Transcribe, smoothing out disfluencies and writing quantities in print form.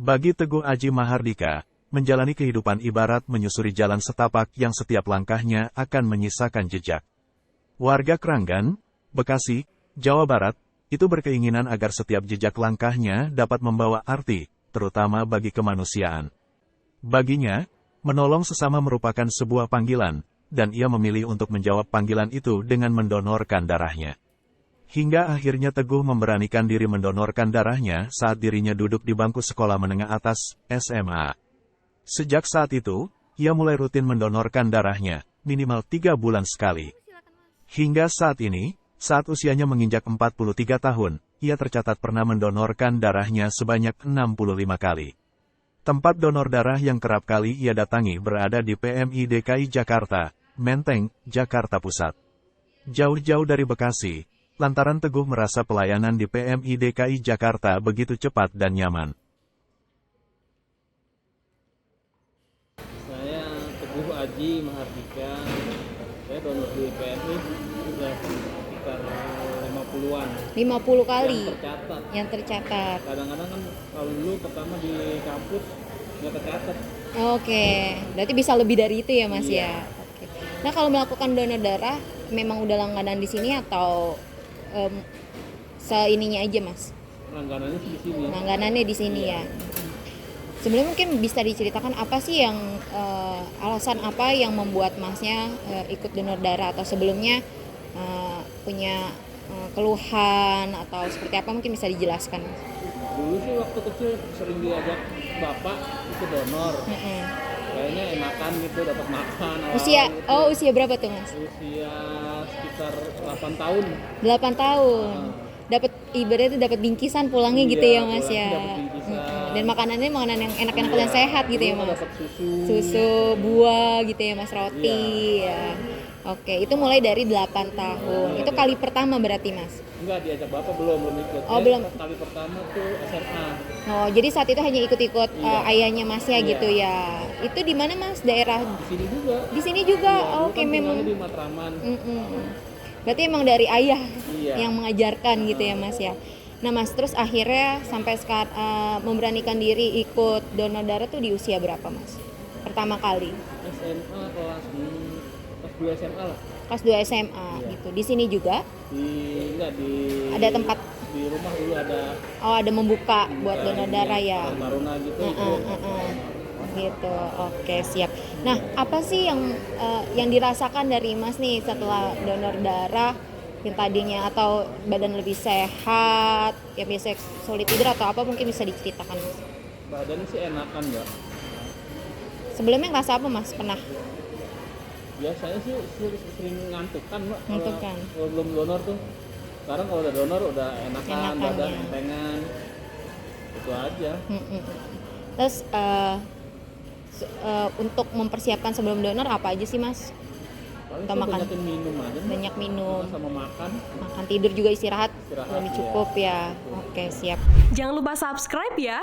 Bagi Teguh Aji Mahardika, menjalani kehidupan ibarat menyusuri jalan setapak yang setiap langkahnya akan menyisakan jejak. Warga Kranggan, Bekasi, Jawa Barat, itu berkeinginan agar setiap jejak langkahnya dapat membawa arti, terutama bagi kemanusiaan. Baginya, menolong sesama merupakan sebuah panggilan, dan ia memilih untuk menjawab panggilan itu dengan mendonorkan darahnya. Hingga akhirnya Teguh memberanikan diri mendonorkan darahnya saat dirinya duduk di bangku sekolah menengah atas, SMA. Sejak saat itu, ia mulai rutin mendonorkan darahnya, minimal 3 bulan sekali. Hingga saat ini, saat usianya menginjak 43 tahun, ia tercatat pernah mendonorkan darahnya sebanyak 65 kali. Tempat donor darah yang kerap kali ia datangi berada di PMI DKI Jakarta, Menteng, Jakarta Pusat. Jauh-jauh dari Bekasi, lantaran Teguh merasa pelayanan di PMI DKI Jakarta begitu cepat dan nyaman. Saya Teguh Aji Mahardika, saya donor di PMI sudah sekitar 50-an. 50 kali Yang tercatat. yang tercatat. Kadang-kadang kan kalau dulu pertama di kampus nggak tercatat. Oke, berarti bisa lebih dari itu ya Mas Iya. ya. Oke. Nah kalau melakukan donor darah memang udah langganan di sini atau seininya aja Mas? Langganannya di sini. Langganannya di sini Iya. ya. Sebelumnya mungkin bisa diceritakan apa sih yang alasan apa yang membuat Masnya ikut donor darah atau sebelumnya punya keluhan atau seperti apa mungkin bisa dijelaskan. Dulu sih waktu kecil sering diajak bapak ikut donor. Mm-mm. Kayaknya enakan gitu, dapat makan. Usia Gitu. usia berapa tuh Mas? Usia sekitar 8 tahun. 8 tahun. Dapat ibaratnya dapat bingkisan pulangnya gitu Iya, ya Mas pulang ya. dapat bingkisan. Mm-mm. Dan makanannya makanan yang enak-enak dan sehat gitu ya Dulu Mas. dapat susu. Susu, buah gitu ya Mas, roti ya. Oke, itu mulai dari 8 tahun. Itu kali pertama berarti Mas. Enggak, diajak bapak belum ikut. Oh, belum. Kali pertama tuh SMA. Oh, jadi saat itu hanya ikut-ikut Iya. ayahnya Mas ya Iya. gitu ya. Itu di mana Mas? Daerah Di sini juga. di sini juga. Iya, dulu Oke, kan memang. tinggalnya di Matraman. Berarti emang dari ayah Iya. yang mengajarkan gitu ya Mas ya. Nah Mas, terus akhirnya sampai sekarang memberanikan diri ikut donor darah tuh di usia berapa Mas? Pertama kali SMA kelas 2 SMA lah. kelas 2 SMA Iya. gitu. Di sini juga Enggak di ada tempat. di rumah dulu ada Ada membuka buat donor darah ya. taruna gitu. Gitu. Oke, siap. Nah, apa sih yang dirasakan dari Mas nih setelah donor darah yang tadinya atau badan lebih sehat, ya biasa sulit tidur atau apa mungkin bisa diceritakan Mas? Badan sih enakan enggak? Sebelumnya ngerasa apa Mas? Pernah Biasanya sih sering ngantuk kan, Mbak. ngantuk kan? Kalau belum donor tuh. Sekarang kalau udah donor udah enakan, Enakan, badan ya. entengan. Itu aja. Terus untuk mempersiapkan sebelum donor apa aja sih Mas? Paling Atau sih makan? banyakin minum aja. Mbak. Banyak minum, Sama makan. makan tidur juga istirahat lebih Iya. cukup ya. Oke, siap. Jangan lupa subscribe ya.